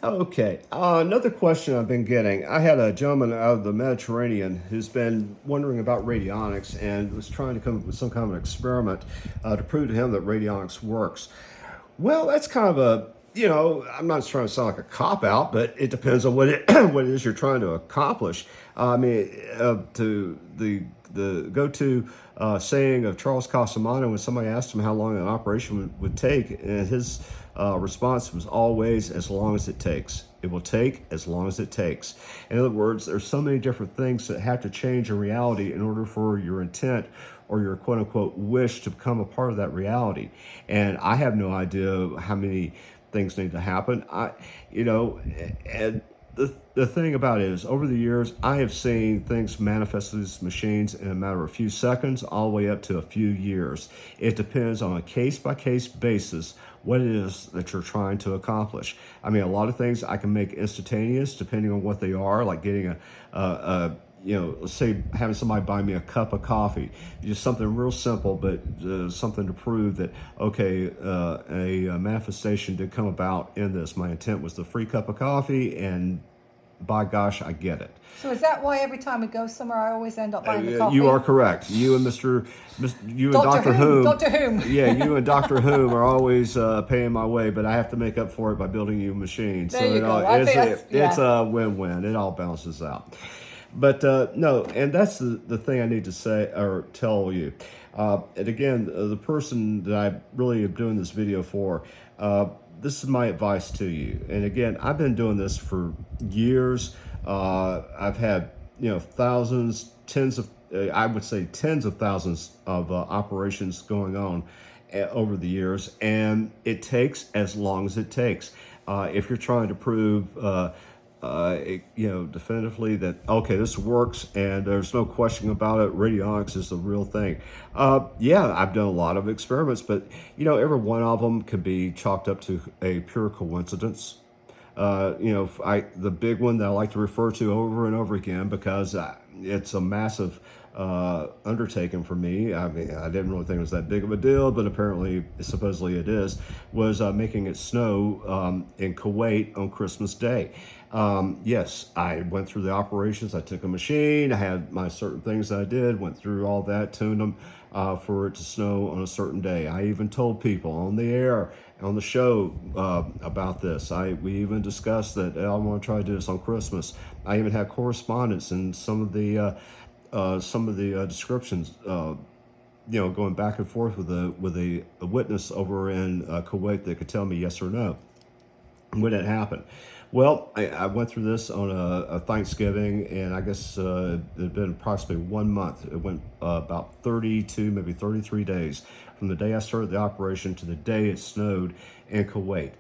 Okay, another question I've been getting. I had a gentleman out of the Mediterranean who's been wondering about radionics and was trying to come up with some kind of an experiment to prove to him that radionics works. Well, that's kind of a, I'm not trying to sound like a cop out, but it depends on what what it is you're trying to accomplish. I mean, to the go-to saying of Charles Casamano when somebody asked him how long an operation would take, and his response was always, as long as it takes. It will take as long as it takes. In other words, there's so many different things that have to change in reality in order for your intent or your quote unquote wish to become a part of that reality. And I have no idea how many things need to happen. And the thing about it is, over the years, I have seen things manifest through these machines in a matter of a few seconds, all the way up to a few years. It depends on a case-by-case basis what it is that you're trying to accomplish. I mean, a lot of things I can make instantaneous, depending on what they are, like getting let's say having somebody buy me a cup of coffee, just something real simple, but something to prove that, okay, a manifestation did come about in this. My intent was the free cup of coffee, and by gosh, I get it. So is that why every time we go somewhere, I always end up buying the coffee? You are correct. You and you and Dr. Whom. Dr. Whom. Yeah, you and Dr. Whom are always paying my way, but I have to make up for it by building you a machine. There you go. It's a win-win. It all balances out. But no, and that's the thing I need to say or tell you. And again, the person that I really am doing this video for, this is my advice to you. And again, I've been doing this for years. I've had, thousands, I would say tens of thousands of operations going on over the years. And it takes as long as it takes. If you're trying to prove definitively that, okay, this works and there's no question about it, radionics is the real thing. Yeah, I've done a lot of experiments, but, every one of them can be chalked up to a pure coincidence. The big one that I like to refer to over and over again because it's a massive undertaking for me. I mean, I didn't really think it was that big of a deal, but apparently, supposedly it is, was making it snow in Kuwait on Christmas Day. Yes, I went through the operations. I took a machine. I had my certain things that I did, went through all that, tuned them for it to snow on a certain day. I even told people on the air, on the show about this. We even discussed that I want to try to do this on Christmas. I even had correspondence in some of the descriptions, going back and forth with a witness over in Kuwait that could tell me yes or no when it happened. Well, I went through this on a Thanksgiving, and I guess it had been approximately 1 month. It went about 32, maybe 33 days from the day I started the operation to the day it snowed in Kuwait.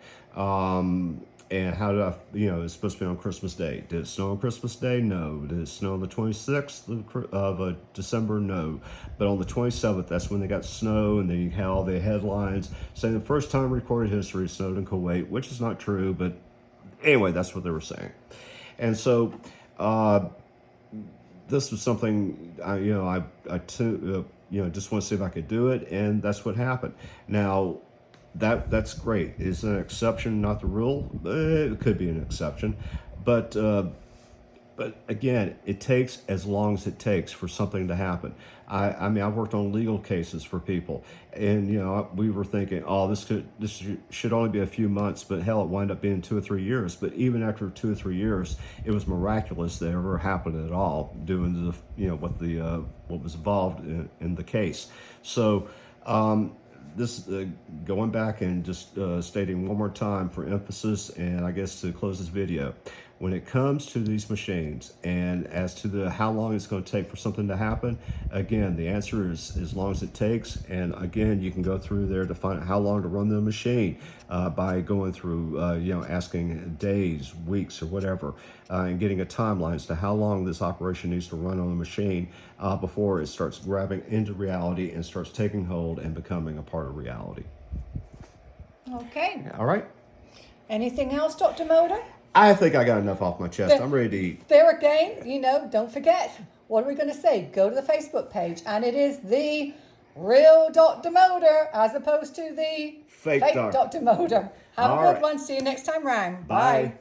And how did it's supposed to be on Christmas Day. Did it snow on Christmas Day? No. Did it snow on the 26th of December? No. But on the 27th, that's when they got snow, and then you had all the headlines saying the first time in recorded history it snowed in Kuwait, which is not true, but anyway, that's what they were saying. And so this was something, I just want to see if I could do it, and that's what happened. Now, that's great. Is an exception not the rule? It could be an exception, but again, it takes as long as it takes for something to happen. I mean, I worked on legal cases for people, and we were thinking, oh, this should only be a few months, but hell, it wound up being 2 or 3 years. But even after 2 or 3 years, it was miraculous that it ever happened at all, due to what was involved in the case. So. This going back and just stating one more time for emphasis, and I guess to close this video, when it comes to these machines and as to how long it's going to take for something to happen, again, the answer is as long as it takes. And again, you can go through there to find out how long to run the machine by going through, asking days, weeks, or whatever, and getting a timeline as to how long this operation needs to run on the machine before it starts grabbing into reality and starts taking hold and becoming a part of reality. Okay. All right. Anything else, Dr. Moder? I think I got enough off my chest. I'm ready to eat. There again, don't forget, what are we going to say? Go to the Facebook page, and it is the real Dr. Moder as opposed to the fake Dr. Moder. Have a good one. See you next time round. Bye.